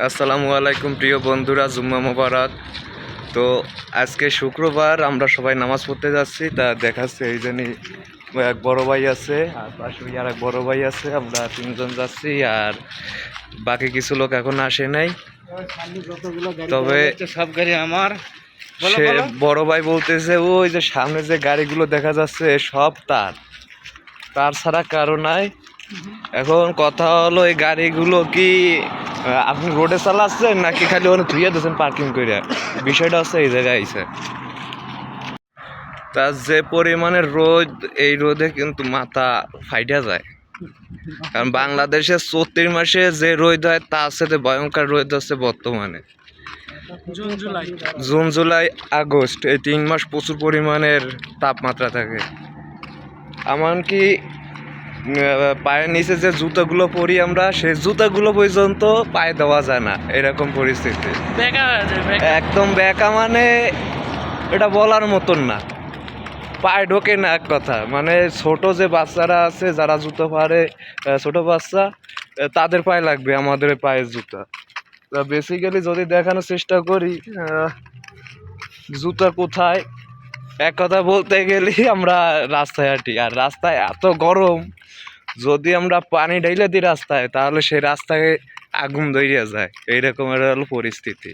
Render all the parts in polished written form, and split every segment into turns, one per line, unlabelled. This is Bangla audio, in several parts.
আসসালামু আলাইকুম প্রিয় বন্ধুরা, জুম্মা মোবারক। তো আজকে শুক্রবার, আমরা সবাই নামাজ পড়তে যাচ্ছি। তা দেখাচ্ছে এই জন্যই এক বড় ভাই আছে আর পাশে আর এক বড় ভাই আছে, আমরা তিনজন যাচ্ছি আর বাকি কিছু লোক এখন আসে নাই। তবে
সব গাড়ি আমার
সে বড় ভাই বলতেছে ওই যে সামনে যে গাড়িগুলো দেখা যাচ্ছে সব তার তার ছাড়া কারো নাই। এখন কথা হলো, এই গাড়িগুলো কি আপনি রোডে চালাচ্ছেন নাকি খালি ওখানে ধুয়ে দিয়েছেন পার্কিং করে? বিষয়টা হচ্ছে এই জায়গায় আইছে। তার যে পরিমাণের রোদ, এই রোদে কিন্তু মাথা ফাইটা যায়। কারণ বাংলাদেশে 34 মাসে যে রোদ হয় তার সাথে ভয়ঙ্কর রোদ হচ্ছে বর্তমানে জুন জুলাই আগস্ট, এই 3 মাস প্রচুর পরিমাণের তাপমাত্রা থাকে। এমনকি পায়ের নিচে যে জুতাগুলো পরি আমরা, সেই জুতাগুলো পর্যন্ত পায়ে দেওয়া যায় না, এরকম পরিস্থিতি। একদম বেকা, মানে এটা বলার মতন না, পায়ে ঢোকে না এক কথা। মানে ছোট যে বাচ্চারা আছে যারা জুতো পারে, ছোট বাচ্চা, তাদের পায়ে লাগবে আমাদের পায়ের জুতা। বেসিক্যালি যদি দেখানোর চেষ্টা করি জুতা কোথায়, এক কথা বলতে গেলে আমরা রাস্তায় হাঁটি আর রাস্তায় এত গরম, যদি আমরা পানি ঢেলে দিই রাস্তায় তাহলে সেই রাস্তায় আগুন ধরিয়া যায়, এইরকম একটা হলো পরিস্থিতি।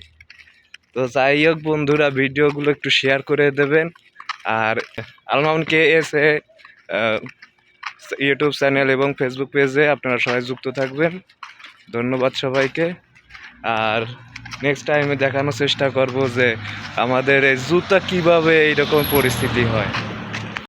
তো যাই হোক বন্ধুরা, ভিডিওগুলো একটু শেয়ার করে দেবেন। আর আলমাউন কে এসে ইউটিউব চ্যানেল এবং ফেসবুক পেজে আপনারা সবাই যুক্ত থাকবেন। ধন্যবাদ সবাইকে। আর নেক্সট টাইমে দেখানোর চেষ্টা করব যে আমাদের এই জুতা কীভাবে এইরকম পরিস্থিতি হয়।